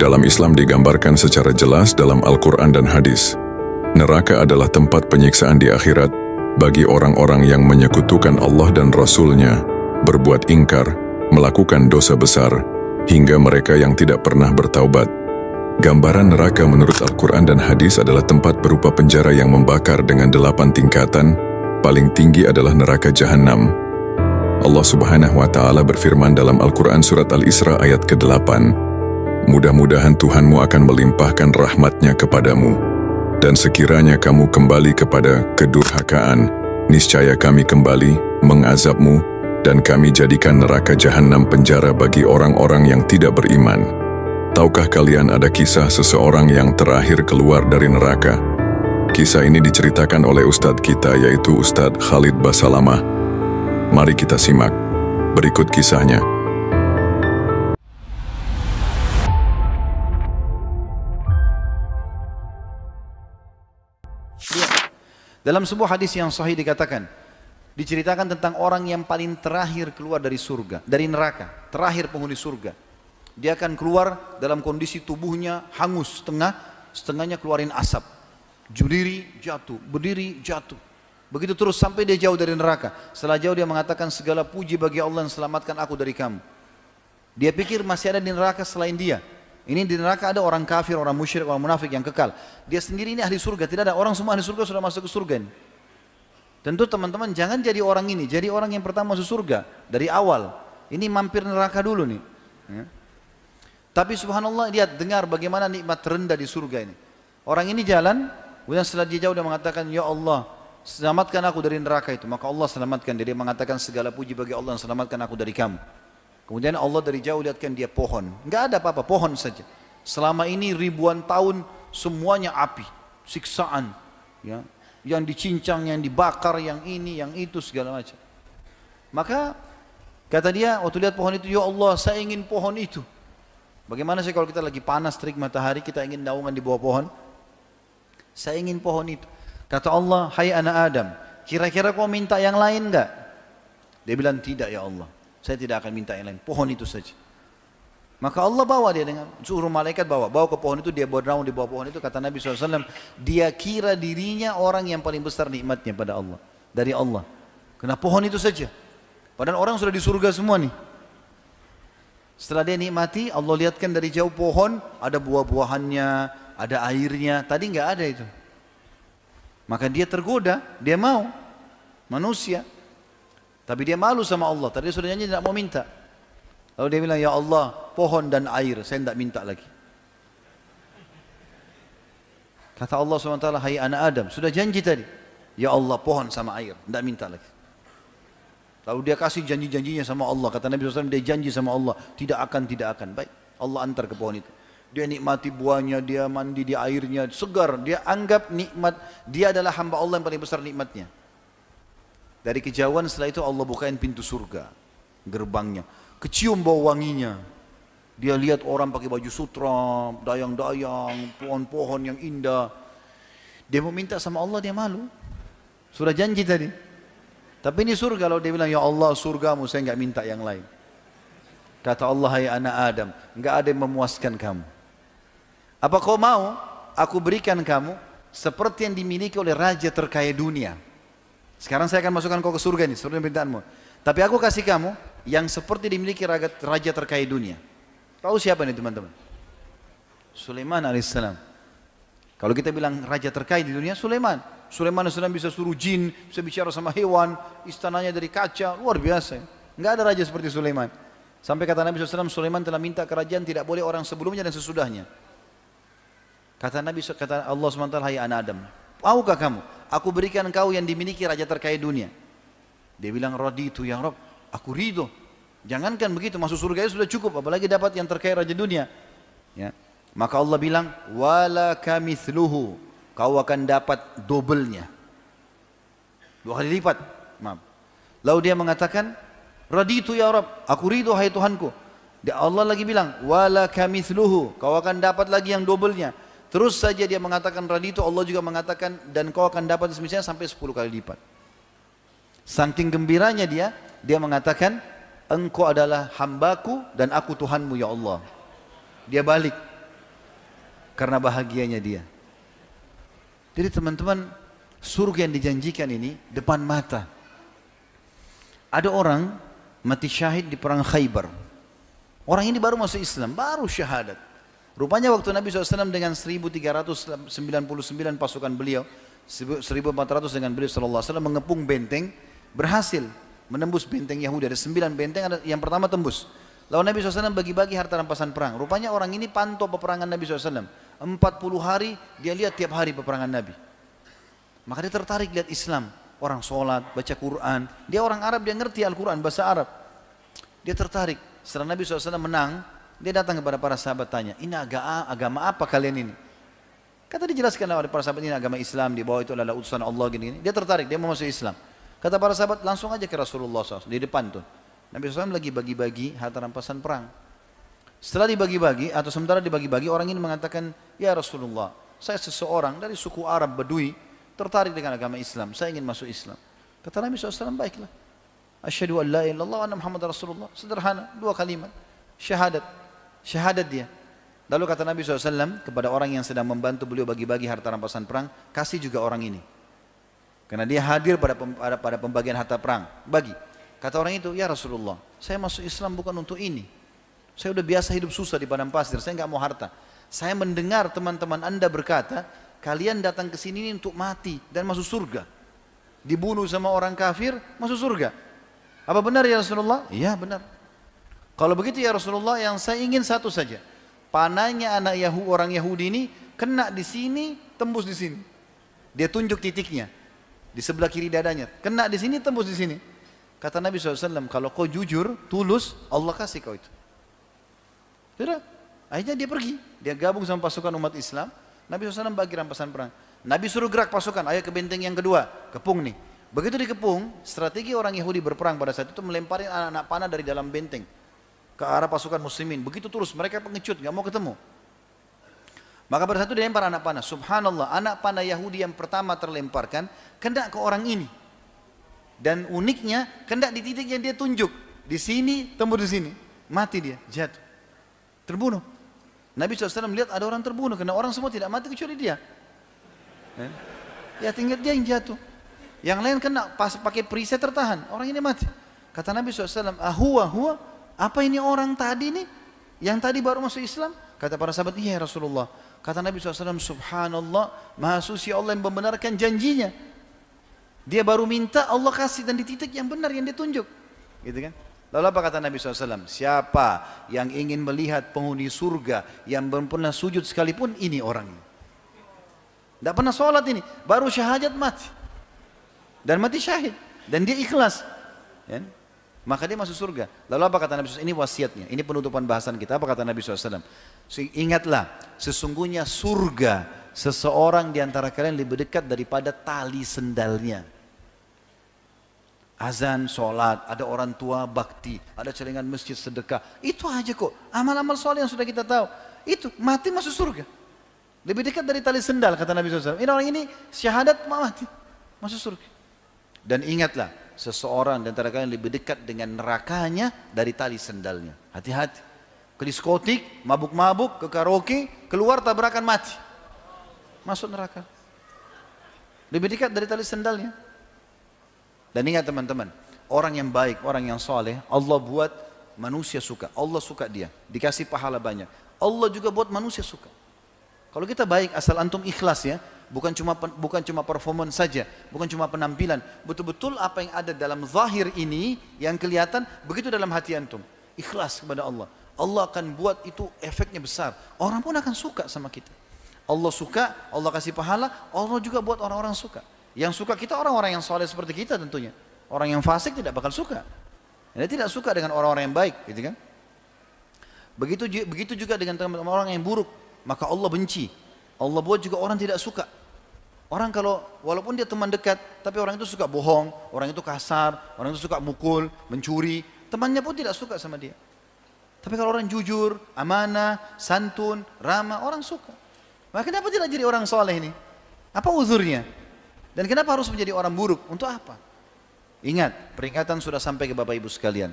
dalam Islam digambarkan secara jelas dalam Al-Quran dan hadis. Neraka adalah tempat penyiksaan di akhirat bagi orang-orang yang menyekutukan Allah dan Rasul-Nya, berbuat ingkar, melakukan dosa besar, hingga mereka yang tidak pernah bertaubat. Gambaran neraka menurut Al-Quran dan hadis adalah tempat berupa penjara yang membakar dengan 8 tingkatan, paling tinggi adalah neraka Jahannam. Allah Subhanahu wa Ta'ala berfirman dalam Al-Quran Surat Al-Isra ayat ke-8, "Mudah-mudahan Tuhanmu akan melimpahkan rahmat-Nya kepadamu, dan sekiranya kamu kembali kepada kedurhakaan, niscaya kami kembali mengazabmu, dan kami jadikan neraka Jahannam penjara bagi orang-orang yang tidak beriman." Tahukah kalian ada kisah seseorang yang terakhir keluar dari neraka? Kisah ini diceritakan oleh Ustadz kita, yaitu Ustadz Khalid Basalamah. Mari kita simak. Berikut kisahnya. Dalam sebuah hadis yang sahih diceritakan tentang orang yang paling terakhir keluar dari surga, dari neraka, terakhir penghuni surga. Dia akan keluar dalam kondisi tubuhnya hangus setengahnya keluarin asap. Berdiri jatuh. Begitu terus sampai dia jauh dari neraka. Setelah jauh dia mengatakan, segala puji bagi Allah yang selamatkan aku dari kamu. Dia pikir masih ada di neraka selain dia. Ini di neraka ada orang kafir, orang musyrik, orang munafik yang kekal. Dia sendiri ini ahli surga, tidak ada. Orang semua ahli surga sudah masuk ke surga ini. Tentu teman-teman jangan jadi orang ini, jadi orang yang pertama masuk surga dari awal. Ini mampir neraka dulu nih. Ya. Tapi subhanallah, lihat, dengar bagaimana nikmat terendah di surga ini. Orang ini jalan, kemudian setelah dia jauh dia mengatakan, "Ya Allah, selamatkan aku dari neraka itu." Maka Allah selamatkan dia. Dia mengatakan, segala puji bagi Allah yang selamatkan aku dari kamu. Kemudian Allah dari jauh lihatkan dia pohon. Enggak ada apa-apa, pohon saja. Selama ini ribuan tahun semuanya api, siksaan, ya, yang dicincang, yang dibakar, yang ini, yang itu, segala macam. Maka kata dia waktu lihat pohon itu, "Ya Allah, saya ingin pohon itu." Bagaimana sih kalau kita lagi panas terik matahari, kita ingin naungan di bawah pohon? Saya ingin pohon itu. Kata Allah, "Hai anak Adam, kira-kira kau minta yang lain enggak?" Dia bilang, "Tidak ya Allah, saya tidak akan minta yang lain, pohon itu saja." Maka Allah bawa dia dengan suruh malaikat bawa ke pohon itu. Dia bernaung di bawah pohon itu. Kata Nabi SAW, dia kira dirinya orang yang paling besar nikmatnya pada Allah, dari Allah, karena pohon itu saja. Padahal orang sudah di surga semua nih. Setelah dia nikmati, Allah lihatkan dari jauh pohon, ada buah-buahannya, ada airnya. Tadi nggak ada itu. Maka dia tergoda, dia mau manusia. Tapi dia malu sama Allah. Tadi dia sudah janji tidak mau minta. Lalu dia bilang, "Ya Allah, pohon dan air, saya tidak minta lagi." Kata Allah SWT, "Hai anak Adam, sudah janji tadi. Ya Allah, pohon sama air, tidak minta lagi." Lalu dia kasih janji-janjinya sama Allah. Kata Nabi SAW, dia janji sama Allah, tidak akan. Baik, Allah antar ke pohon itu. Dia nikmati buahnya, dia mandi di airnya, segar. Dia anggap nikmat, dia adalah hamba Allah yang paling besar nikmatnya. Dari kejauhan setelah itu Allah bukain pintu surga, gerbangnya. Kecium bau wanginya. Dia lihat orang pakai baju sutra, dayang-dayang, pohon-pohon yang indah. Dia mau minta sama Allah, dia malu. Sudah janji tadi. Tapi ini surga, kalau dia bilang, "Ya Allah, surgamu, saya enggak minta yang lain." Kata Allah, "Hai anak Adam, enggak ada yang memuaskan kamu. Apa kau mau aku berikan kamu seperti yang dimiliki oleh raja terkaya dunia? Sekarang saya akan masukkan kau ke surga ini, seperti permintaanmu. Tapi aku kasih kamu yang seperti dimiliki raja terkaya dunia." Tahu siapa ini teman-teman? Sulaiman alaihissalam. Kalau kita bilang raja terkaya di dunia, Sulaiman AS bisa suruh jin, bisa bicara sama hewan, istananya dari kaca, luar biasa. Enggak ada raja seperti Sulaiman. Sampai kata Nabi SAW, Sulaiman telah minta kerajaan tidak boleh orang sebelumnya dan sesudahnya. Kata Allah SWT, "Hai anak Adam, maukah kamu? Aku berikan kau yang dimiliki raja terkaya dunia." Dia bilang, "Raditu ya Rabb, aku ridho." Jangankan begitu, masuk surga sudah cukup, apalagi dapat yang terkaya raja dunia. Ya. Maka Allah bilang, "Wala kamithluhu." Kau akan dapat dobelnya, 2 kali lipat. Maaf. Lalu dia mengatakan, "Raditu ya Rabb, aku ridho hai Tuhanku." Allah lagi bilang, "Wala kamithluhu." Kau akan dapat lagi yang dobelnya. Terus saja dia mengatakan raditu, Allah juga mengatakan, dan kau akan dapat semisalnya sampai 10 kali lipat. Saking gembiranya dia mengatakan, "Engkau adalah hambaku dan aku Tuhanmu ya Allah." Dia balik. karena bahagianya dia. Jadi teman-teman, surga yang dijanjikan ini depan mata. Ada orang mati syahid di perang Khaybar. Orang ini baru masuk Islam, baru syahadat. Rupanya waktu Nabi SAW dengan 1399 pasukan beliau, 1400 dengan beliau SAW mengepung benteng, berhasil menembus benteng Yahudi. Ada 9 benteng, yang pertama tembus. Lalu Nabi SAW bagi-bagi harta rampasan perang. Rupanya orang ini pantau peperangan Nabi SAW. 40 hari dia lihat tiap hari peperangan Nabi. Maka dia tertarik lihat Islam. Orang sholat, baca Quran. Dia orang Arab, dia ngerti Al-Quran, bahasa Arab. Dia tertarik. Setelah Nabi SAW menang, dia datang kepada para sahabat tanya, ini agama apa kalian ini? Kata dijelaskan oleh para sahabat, ini agama Islam, di bawah itu adalah utusan Allah gini-gini. Dia tertarik, dia mau masuk Islam. Kata para sahabat, langsung aja ke Rasulullah SAW, di depan tuh. Nabi SAW lagi bagi-bagi harta rampasan perang. Setelah dibagi-bagi, atau sementara dibagi-bagi, orang ini mengatakan, ya Rasulullah, saya seseorang dari suku Arab Badui, tertarik dengan agama Islam, saya ingin masuk Islam. Kata Nabi SAW, baiklah. Asyhadu an la ilaha illallah wa anna Muhammadar Rasulullah. Sederhana, 2 kalimat. Syahadat dia. Lalu kata Nabi SAW kepada orang yang sedang membantu beliau bagi-bagi harta rampasan perang, kasih juga orang ini. Karena dia hadir pada pembagian harta perang. Bagi. Kata orang itu, ya Rasulullah, saya masuk Islam bukan untuk ini. Saya udah biasa hidup susah di padang pasir, saya nggak mau harta. Saya mendengar teman-teman Anda berkata, kalian datang ke sini untuk mati dan masuk surga. Dibunuh sama orang kafir, masuk surga. Apa benar ya Rasulullah? Iya benar. Kalau begitu ya Rasulullah, yang saya ingin satu saja. Panahnya orang Yahudi ini kena di sini, tembus di sini. Dia tunjuk titiknya di sebelah kiri dadanya. Kena di sini, tembus di sini. Kata Nabi SAW, kalau kau jujur, tulus, Allah kasih kau itu. Sudah. Akhirnya dia pergi. Dia gabung sama pasukan umat Islam. Nabi SAW bagi rampasan perang. Nabi suruh gerak pasukan, ayo ke benteng yang kedua, kepung nih. Begitu dikepung, strategi orang Yahudi berperang pada saat itu melemparin anak-anak panah dari dalam benteng ke arah pasukan muslimin. Begitu terus, mereka pengecut, nggak mau ketemu. Maka pada saat itu dilempar anak panah. Subhanallah, anak panah Yahudi yang pertama terlemparkan kena ke orang ini. Dan uniknya, kena di titik yang dia tunjuk. Di sini, tembus di sini. Mati dia, jatuh. Terbunuh. Nabi SAW melihat ada orang terbunuh, karena orang semua tidak mati kecuali dia. Ya tinggal dia yang jatuh. Yang lain kena pas pakai perisai tertahan, orang ini mati. Kata Nabi SAW, huwa, apa ini orang tadi nih, yang tadi baru masuk Islam? Kata para sahabat, iya Rasulullah. Kata Nabi SAW, subhanallah, maha suci Allah yang membenarkan janjinya. Dia baru minta, Allah kasih, dan di titik yang benar yang ditunjuk. Gitu kan? Lalu apa kata Nabi SAW? Siapa yang ingin melihat penghuni surga yang belum pernah sujud sekalipun, ini orangnya. Tidak pernah sholat ini, baru syahadat mati. Dan mati syahid. Dan dia ikhlas. Ya? Maka dia masuk surga. Lalu apa kata Nabi SAW? Ini wasiatnya, ini penutupan bahasan kita. Apa kata Nabi SAW? Ingatlah, sesungguhnya surga seseorang di antara kalian lebih dekat daripada tali sendalnya. Azan, sholat, ada orang tua bakti, ada celengan masjid sedekah. Itu aja kok, amal-amal soleh yang sudah kita tahu. Itu, mati masuk surga. Lebih dekat dari tali sendal, kata Nabi SAW. Ini orang ini syahadat mati, masuk surga. Dan ingatlah, seseorang di antara kalian lebih dekat dengan nerakanya dari tali sendalnya. Hati-hati. Ke diskotik, mabuk-mabuk, ke karaoke, keluar tabrakan mati. Masuk neraka. Lebih dekat dari tali sendalnya. Dan ingat teman-teman, orang yang baik, orang yang soleh, Allah buat manusia suka. Allah suka dia, dikasih pahala banyak. Allah juga buat manusia suka. Kalau kita baik, asal antum ikhlas ya, bukan cuma performance saja, bukan cuma penampilan, betul-betul apa yang ada dalam zahir ini yang kelihatan, begitu dalam hati antum. Ikhlas kepada Allah. Allah akan buat itu efeknya besar. Orang pun akan suka sama kita. Allah suka, Allah kasih pahala, Allah juga buat orang-orang suka. Yang suka kita orang-orang yang soleh seperti kita tentunya. Orang yang fasik tidak bakal suka. Dia tidak suka dengan orang-orang yang baik, gitu kan? Begitu juga dengan teman-teman orang yang buruk, maka Allah benci. Allah buat juga orang tidak suka. Orang kalau walaupun dia teman dekat, tapi orang itu suka bohong, orang itu kasar, orang itu suka mukul, mencuri, temannya pun tidak suka sama dia. Tapi kalau orang jujur, amanah, santun, ramah, orang suka. Maka kenapa tidak jadi orang soleh ini? Apa uzurnya? Dan kenapa harus menjadi orang buruk? Untuk apa? Ingat, peringatan sudah sampai ke Bapak Ibu sekalian.